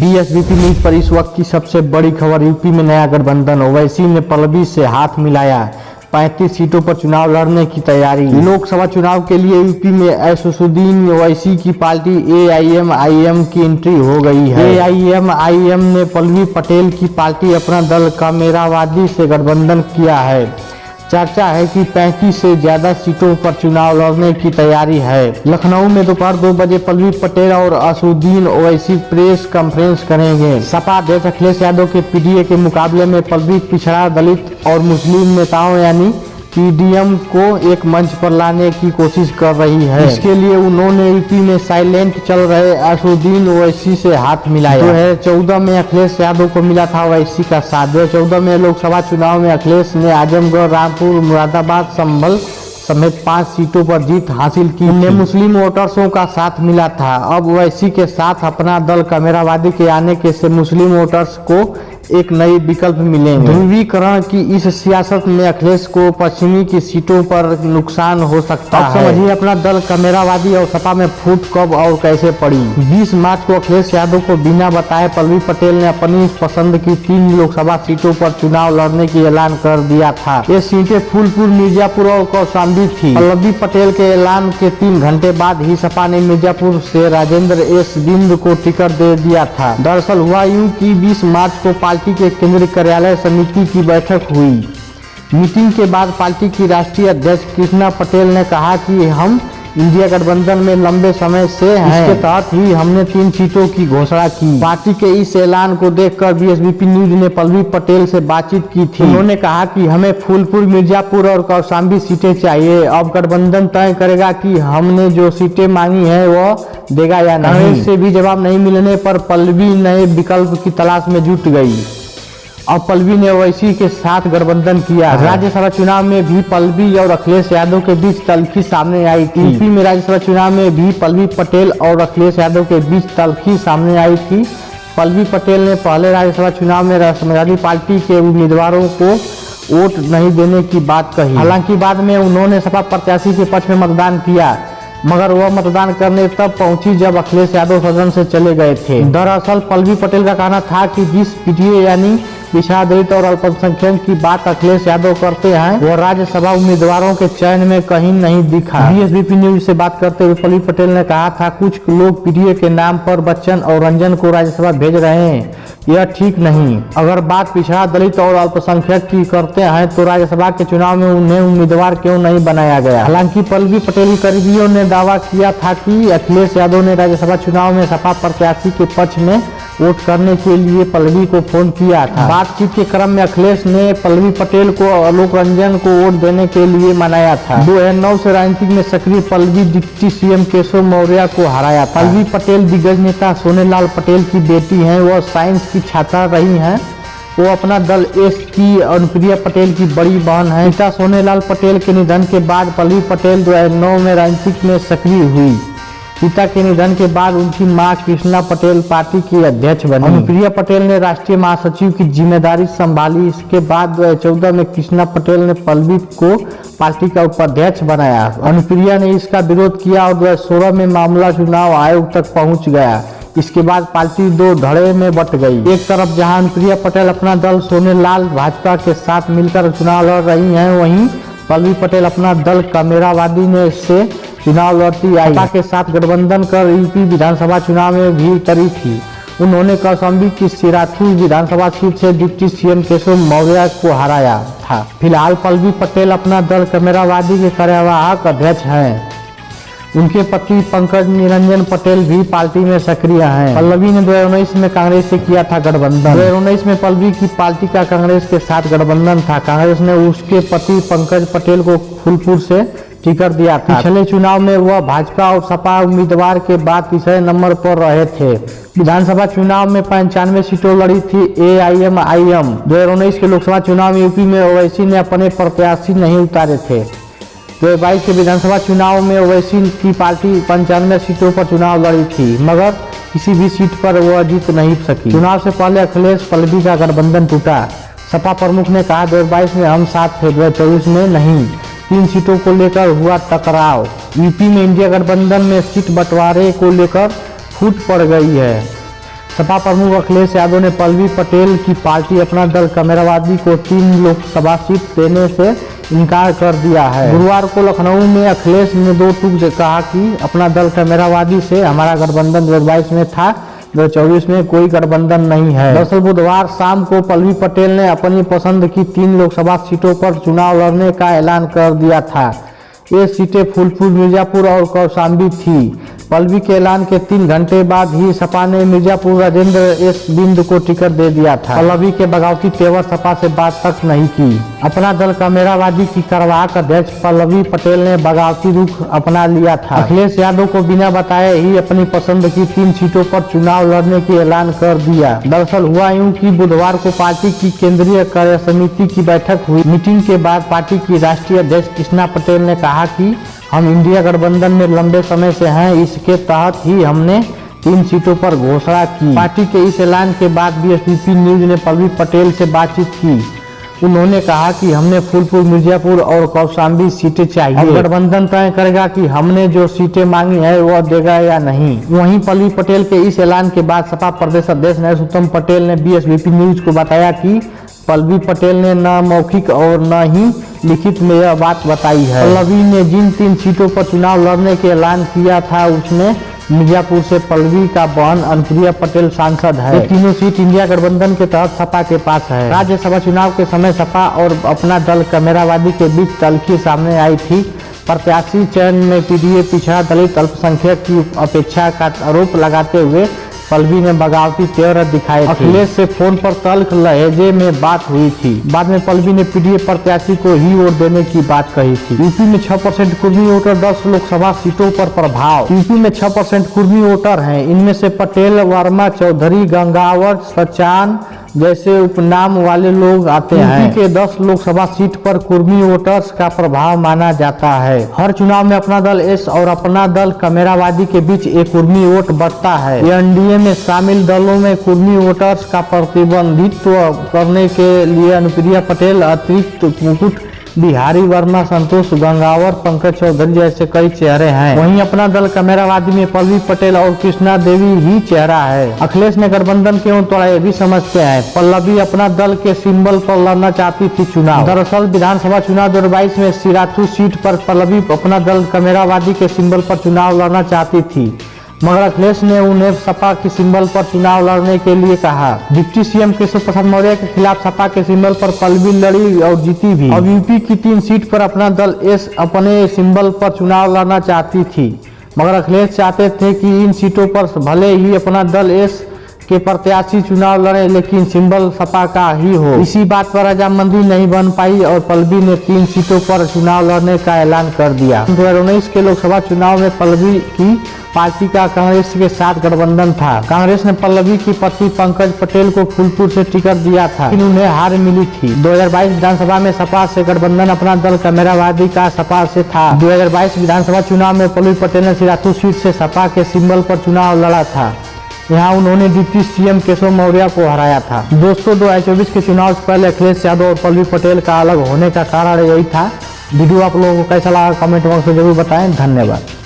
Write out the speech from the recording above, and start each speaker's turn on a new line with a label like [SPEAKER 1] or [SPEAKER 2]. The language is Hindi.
[SPEAKER 1] बीएसबीपी न्यूज पर इस वक्त की सबसे बड़ी खबर। यूपी में नया गठबंधन ओवैसी ने पल्लवी से हाथ मिलाया। 35 सीटों पर चुनाव लड़ने की तैयारी। लोकसभा चुनाव के लिए यूपी में असदुद्दीन ओवैसी की पार्टी एआईएमआईएम की एंट्री हो गई है। एआईएमआईएम ने पल्लवी पटेल की पार्टी अपना दल कामेरावादी से गठबंधन किया है। चर्चा है कि 35 से ज्यादा सीटों पर चुनाव लड़ने की तैयारी है। लखनऊ में दोपहर 2 बजे पल्लवी पटेल और असदुद्दीन ओवैसी प्रेस कॉन्फ्रेंस करेंगे। सपा अध्यक्ष अखिलेश यादव के पीडीए के मुकाबले में पल्लवी पिछड़ा, दलित और मुस्लिम नेताओं यानी पीडीएम को एक मंच पर लाने की कोशिश कर रही है। इसके लिए उन्होंने यूपी में साइलेंट चल रहे असदुद्दीन ओवैसी से हाथ मिलाया। 2014 में अखिलेश यादव को मिला था ओवैसी का साथ। 2014 में लोकसभा चुनाव में अखिलेश ने आजमगढ़, रामपुर, मुरादाबाद, संभल समेत 5 सीटों पर जीत हासिल की। उन्हें मुस्लिम वोटर्सों का साथ मिला था। अब ओवैसी के साथ अपना दल कामेरावादी के आने के से मुस्लिम वोटर्स को एक नई विकल्प मिलेंगे। ध्रुवीकरण की इस सियासत में अखिलेश को पश्चिमी की सीटों पर नुकसान हो सकता है। समझिए अपना दल कामेरावादी और सपा में फूट कब और कैसे पड़ी। 20 मार्च को अखिलेश यादव को बिना बताए पल्लवी पटेल ने अपनी पसंद की 3 लोकसभा सीटों पर चुनाव लड़ने की ऐलान कर दिया था। ये सीटें फूलपुर, मिर्जापुर और कौशाम्बी थी। पल्लवी पटेल के ऐलान के 3 घंटे बाद ही सपा ने मिर्जापुर से राजेंद्र एस बिंद को टिकट दे दिया था। दरअसल हुआ यूं कि 20 मार्च को पार्टी के केंद्रीय कार्यालय समिति की बैठक हुई। मीटिंग के बाद पार्टी की राष्ट्रीय अध्यक्ष कृष्णा पटेल ने कहा कि हम इंडिया गठबंधन में लंबे समय से हैं। इसके तहत ही हमने 3 सीटों की घोषणा की। पार्टी के इस ऐलान को देखकर बीएसबीपी न्यूज ने पल्लवी पटेल से बातचीत की थी। उन्होंने कहा कि हमें फूलपुर, मिर्जापुर और कौशाम्बी सीटें चाहिए। अब गठबंधन तय करेगा कि हमने जो सीटें मांगी हैं वो देगा या नहीं। कांग्रेस से भी जवाब नहीं मिलने पर पल्लवी नए विकल्प की तलाश में जुट गई। अब पल्लवी ने ओवैसी के साथ गठबंधन किया। राज्यसभा चुनाव में भी पल्लवी और अखिलेश यादव के बीच तल्खी सामने आई थी। यूपी में राज्यसभा चुनाव में भी पल्लवी पटेल और अखिलेश यादव के बीच तल्खी सामने आई थी। पल्लवी पटेल ने पहले राज्यसभा चुनाव में समाजवादी पार्टी के उम्मीदवारों को वोट नहीं देने की बात कही। हालांकि बाद में उन्होंने सपा प्रत्याशी के पक्ष में मतदान किया, मगर वह मतदान करने तब पहुंची जब अखिलेश यादव सदन से चले गए थे। दरअसल पल्लवी पटेल का कहना था कि जिस पीडीए यानी पिछड़ा, दलित और अल्पसंख्यक की बात अखिलेश यादव करते हैं वो राज्यसभा उम्मीदवारों के चयन में कहीं नहीं दिखा। बीएसबीपी न्यूज से बात करते हुए पल्लवी पटेल ने कहा था, कुछ लोग पीडीए के नाम पर बच्चन और रंजन को राज्यसभा भेज रहे हैं, यह ठीक नहीं। अगर बात पिछड़ा, दलित और अल्पसंख्यक की करते हैं तो राज्यसभा के चुनाव में उन्हें उम्मीदवार क्यों नहीं बनाया गया। हालांकि पल्लवी पटेल के करीबियों ने दावा किया था कि अखिलेश यादव ने राज्यसभा चुनाव में सपा प्रत्याशी के पक्ष में वोट करने के लिए पल्लवी को फोन किया था। बातचीत के क्रम में अखिलेश ने पल्लवी पटेल को आलोक रंजन को वोट देने के लिए मनाया था। 2009 से राजनीति में सक्रिय पल्लवी डिप्टी सीएम केशव मौर्य को हराया था। पल्लवी पटेल दिग्गज नेता सोनेलाल पटेल की बेटी हैं। वह साइंस की छात्रा रही हैं। वो अपना दल एस की अनुप्रिया पटेल की बड़ी बहन है। पिता सोनेलाल पटेल के निधन के बाद पल्लवी पटेल 2009 में राजनीति में सक्रिय हुई। पिता के निधन के बाद उनकी मां कृष्णा पटेल पार्टी की अध्यक्ष बनी। अनुप्रिया पटेल ने राष्ट्रीय महासचिव की जिम्मेदारी संभाली। इसके बाद 2014 में कृष्णा पटेल ने पल्लवी को पार्टी का उपाध्यक्ष बनाया। अनुप्रिया ने इसका विरोध किया और 2016 में मामला चुनाव आयोग तक पहुंच गया। इसके बाद पार्टी 2 धड़े में बट गई। एक तरफ जहां अनुप्रिया पटेल अपना दल सोनेलाल भाजपा के साथ मिलकर चुनाव लड़ रही हैं, वहीं पल्लवी पटेल अपना दल कामेरावादी ने से चुनाव लड़ती आई। सपा के साथ गठबंधन कर यूपी विधानसभा चुनाव में भी उतरी थी। उन्होंने कौशाम्बी की सिराथू विधानसभा सीट से डिप्टी सीएम केशव मौर्य को हराया था। फिलहाल पल्लवी पटेल अपना दल कामेरावादी के कार्यवाहक अध्यक्ष हैं। उनके पति पंकज निरंजन पटेल भी पार्टी में सक्रिय हैं। पल्लवी ने 2019 में कांग्रेस से किया था गठबंधन। 2019 में पल्लवी की पार्टी का कांग्रेस के साथ गठबंधन था। कांग्रेस ने उसके पति पंकज पटेल को फूलपुर से टिकट दिया था। पिछले चुनाव में वह भाजपा और सपा उम्मीदवार के बाद तीसरे नंबर पर रहे थे। विधानसभा चुनाव में 95 सीटों लड़ी थी एआईएमआईएम। 2019 के लोकसभा चुनाव में यूपी में ओवैसी ने अपने प्रत्याशी नहीं उतारे थे। 2022 के विधानसभा चुनाव में ओवैसी की पार्टी 95 सीटों पर चुनाव लड़ी थी, मगर किसी भी सीट पर वह जीत नहीं सकी। चुनाव से पहले अखिलेश पल्लवी का गठबंधन टूटा। सपा प्रमुख ने कहा 2022 में हम साथ थे, 2024 में नहीं। 3 सीटों को लेकर हुआ टकराव। यूपी में इंडिया गठबंधन में सीट बंटवारे को लेकर फूट पड़ गई है। सपा प्रमुख अखिलेश यादव ने पल्लवी पटेल की पार्टी अपना दल कामेरावादी को 3 लोकसभा सीट देने से इनकार कर दिया है। गुरुवार को लखनऊ में अखिलेश ने 2 टूक कहा कि अपना दल कामेरावादी से हमारा गठबंधन 2022 में था, 2024 में कोई गठबंधन नहीं है। दरअसल बुधवार शाम को पल्लवी पटेल ने अपनी पसंद की 3 लोकसभा सीटों पर चुनाव लड़ने का ऐलान कर दिया था। ये सीटें फूलपुर, मिर्जापुर और कौशाम्बी थी। पल्लवी के ऐलान के 3 घंटे बाद ही सपा ने मिर्जापुर राजेंद्र एस बिंद को टिकट दे दिया था। पल्लवी के बगावती तेवर सपा से बात तक नहीं की। अपना दल कामेरावादी की कार्यवाहक अध्यक्ष पल्लवी पटेल ने बगावती रुख अपना लिया था। अखिलेश यादव को बिना बताए ही अपनी पसंद की 3 सीटों पर चुनाव लड़ने की ऐलान कर दिया। दरअसल हुआ यूं कि बुधवार को पार्टी की केंद्रीय कार्य समिति की बैठक हुई। मीटिंग के बाद पार्टी की राष्ट्रीय अध्यक्ष कृष्णा पटेल ने कहा कि हम इंडिया गठबंधन में लंबे समय से हैं, इसके तहत ही हमने 3 सीटों पर घोषणा की। पार्टी के इस ऐलान के बाद बीएसपी न्यूज ने पल्लवी पटेल से बातचीत की। उन्होंने कहा कि हमने फूलपुर, मिर्जापुर और कौशाम्बी सीटें चाहिए। अब गठबंधन तय करेगा कि हमने जो सीटें मांगी है वह देगा या नहीं। वहीं पल्लवी पटेल के इस ऐलान के बाद सपा प्रदेश अध्यक्ष नरेश पटेल ने बीएसपी न्यूज को बताया कि पल्लवी पटेल ने न मौखिक और न ही लिखित में यह बात बताई है। पल्लवी ने जिन 3 सीटों पर चुनाव लड़ने के ऐलान किया था उसमें मिर्जापुर से पल्लवी का बहन अनुप्रिया पटेल सांसद है। ये तीनों सीट इंडिया गठबंधन के तहत सपा के पास है। राज्यसभा चुनाव के समय सपा और अपना दल कामेरावादी के बीच तल्खी सामने आई थी। प्रत्याशी चयन में पीडीए, पिछड़ा, दलित, अल्पसंख्यक की अपेक्षा का आरोप लगाते हुए पल्लवी ने बगावती तेवर दिखाए थे। अखिलेश से फोन पर तल्ख लहजे में बात हुई थी। बाद में पल्लवी ने पीडीए प्रत्याशी को ही वोट देने की बात कही थी। यूपी में 6% कुर्मी वोटर, 10 लोकसभा सीटों पर प्रभाव। यूपी में 6% कुर्मी वोटर हैं। इनमें से पटेल, वर्मा, चौधरी, गंगावत, सचान जैसे उपनाम वाले लोग आते हैं। यूपी के 10 लोकसभा सीट पर कुर्मी वोटर्स का प्रभाव माना जाता है। हर चुनाव में अपना दल एस और अपना दल कामेरावादी के बीच एक कुर्मी वोट बढ़ता है। एनडीए में शामिल दलों में कुर्मी वोटर्स का प्रतिनिधित्व करने के लिए अनुप्रिया पटेल, अतिरिक्त मुकुट बिहारी वर्मा, संतोष गंगावर, पंकज चौधरी जैसे कई चेहरे हैं। वहीं अपना दल कामेरावादी में पल्लवी पटेल और कृष्णा देवी ही चेहरा है। अखिलेश ने गठबंधन क्यों तोड़ा ये भी समझते हैं। पल्लवी अपना दल के सिंबल पर लड़ना चाहती थी चुनाव। दरअसल विधानसभा चुनाव 2022 में सिराथू सीट पर पल्लवी अपना दल कामेरावादी के सिंबल पर चुनाव लड़ना चाहती थी, मगर अखिलेश ने उन्हें सपा के सिंबल पर चुनाव लड़ने के लिए कहा। डिप्टी सीएम केशव प्रसाद मौर्य के खिलाफ सपा के सिंबल पर पल्लवी लड़ी और जीती भी। अब यूपी की 3 सीट पर अपना दल एस अपने सिंबल पर चुनाव लड़ना चाहती थी, मगर अखिलेश चाहते थे कि इन सीटों पर भले ही अपना दल एस के प्रत्याशी चुनाव लड़े, लेकिन सिंबल सपा का ही हो। इसी बात पर रजामंदी नहीं बन पाई और पल्लवी ने 3 सीटों पर चुनाव लड़ने का ऐलान कर दिया। 2019 के लोकसभा चुनाव में पल्लवी की पार्टी का कांग्रेस के साथ गठबंधन था। कांग्रेस ने पल्लवी की पति पंकज पटेल को फूलपुर से टिकट दिया था, लेकिन उन्हें हार मिली थी। 2022 विधानसभा में सपा से गठबंधन अपना दल कामेरावादी का सपा से था। 2022 विधानसभा चुनाव में पल्लवी पटेल ने सिराथू सीट से सपा के सिंबल पर चुनाव लड़ा था। यहाँ उन्होंने डिप्टी सीएम केशव मौर्य को हराया था। दोस्तों, 2024 के चुनाव से पहले अखिलेश यादव और पल्लवी पटेल का अलग होने का कारण यही था। वीडियो आप लोगों को कैसा लगा कमेंट बॉक्स में जरूर बताएं। धन्यवाद।